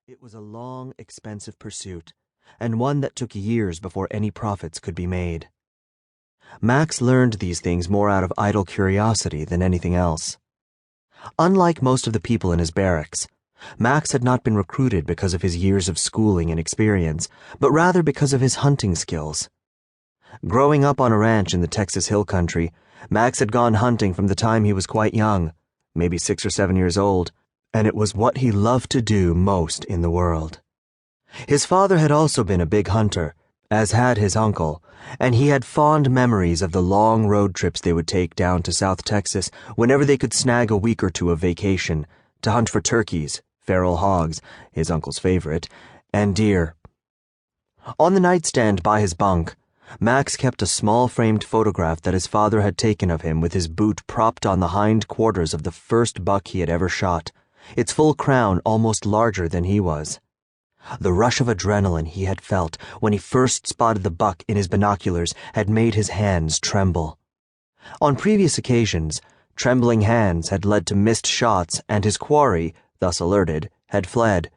It was a long, expensive pursuit, and one that took years before any profits could be made. Max learned these things more out of idle curiosity than anything else. Unlike most of the people in his barracks, Max had not been recruited because of his years of schooling and experience, but rather because of his hunting skills. Growing up on a ranch in the Texas Hill Country, Max had gone hunting from the time he was quite young, maybe 6 or 7 years old, and it was what he loved to do most in the world. His father had also been a big hunter, as had his uncle, and he had fond memories of the long road trips they would take down to South Texas whenever they could snag a week or two of vacation to hunt for turkeys, feral hogs, his uncle's favorite, and deer. On the nightstand by his bunk, Max kept a small framed photograph that his father had taken of him with his boot propped on the hind quarters of the first buck he had ever shot, its full crown almost larger than he was. The rush of adrenaline he had felt when he first spotted the buck in his binoculars had made his hands tremble. On previous occasions, trembling hands had led to missed shots, and his quarry, thus alerted, had fled.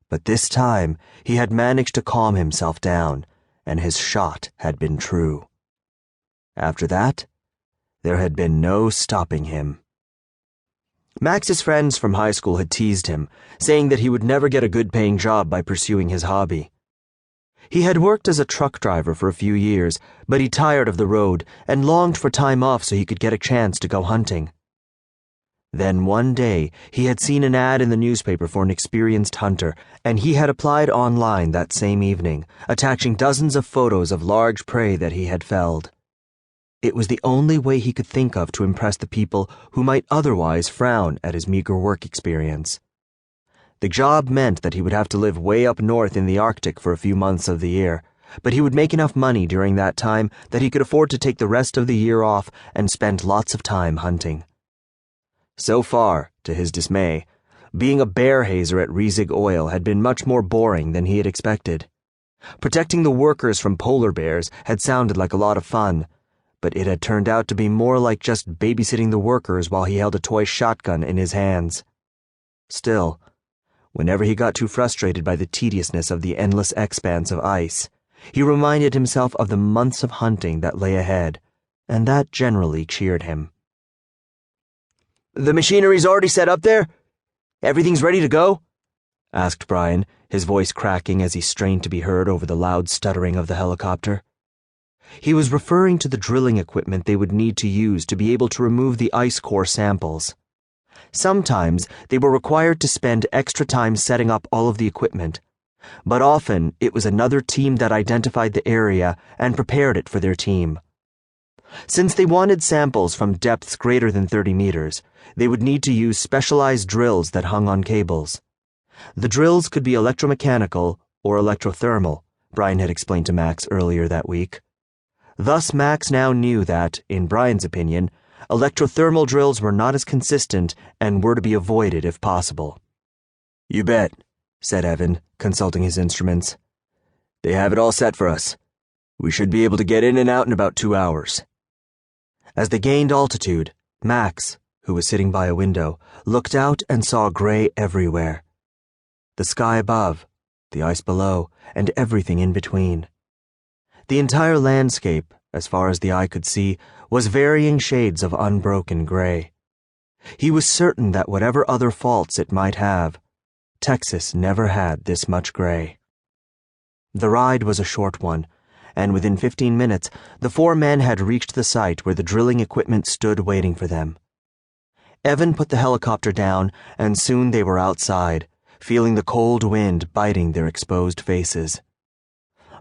But this time he had managed to calm himself down, and his shot had been true. After that, there had been no stopping him. Max's friends from high school had teased him, saying that he would never get a good-paying job by pursuing his hobby. He had worked as a truck driver for a few years, but he tired of the road and longed for time off so he could get a chance to go hunting. Then one day, he had seen an ad in the newspaper for an experienced hunter, and he had applied online that same evening, attaching dozens of photos of large prey that he had felled. It was the only way he could think of to impress the people who might otherwise frown at his meager work experience. The job meant that he would have to live way up north in the Arctic for a few months of the year, but he would make enough money during that time that he could afford to take the rest of the year off and spend lots of time hunting. So far, to his dismay, being a bear hazer at Riesig Oil had been much more boring than he had expected. Protecting the workers from polar bears had sounded like a lot of fun, but it had turned out to be more like just babysitting the workers while he held a toy shotgun in his hands. Still, whenever he got too frustrated by the tediousness of the endless expanse of ice, he reminded himself of the months of hunting that lay ahead, and that generally cheered him. "The machinery's already set up there? Everything's ready to go?" asked Brian, his voice cracking as he strained to be heard over the loud stuttering of the helicopter. He was referring to the drilling equipment they would need to use to be able to remove the ice core samples. Sometimes they were required to spend extra time setting up all of the equipment, but often it was another team that identified the area and prepared it for their team. Since they wanted samples from depths greater than 30 meters, they would need to use specialized drills that hung on cables. The drills could be electromechanical or electrothermal, Brian had explained to Max earlier that week. Thus, Max now knew that, in Brian's opinion, electrothermal drills were not as consistent and were to be avoided if possible. "You bet," said Evan, consulting his instruments. "They have it all set for us. We should be able to get in and out in about 2 hours. As they gained altitude, Max, who was sitting by a window, looked out and saw gray everywhere. The sky above, the ice below, and everything in between. The entire landscape, as far as the eye could see, was varying shades of unbroken gray. He was certain that whatever other faults it might have, Texas never had this much gray. The ride was a short one, and within 15 minutes, the 4 men had reached the site where the drilling equipment stood waiting for them. Evan put the helicopter down, and soon they were outside, feeling the cold wind biting their exposed faces.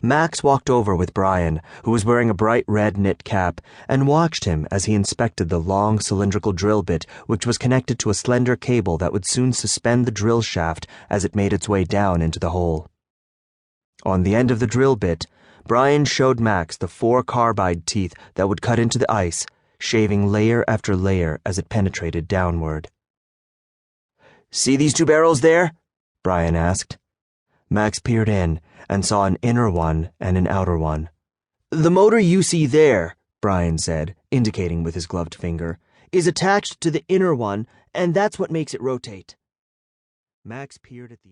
Max walked over with Brian, who was wearing a bright red knit cap, and watched him as he inspected the long cylindrical drill bit which was connected to a slender cable that would soon suspend the drill shaft as it made its way down into the hole. On the end of the drill bit, Brian showed Max the 4 carbide teeth that would cut into the ice, shaving layer after layer as it penetrated downward. "See these 2 barrels there?" Brian asked. Max peered in and saw an inner one and an outer one. "The motor you see there," Brian said, indicating with his gloved finger, "is attached to the inner one, and that's what makes it rotate." Max peered at the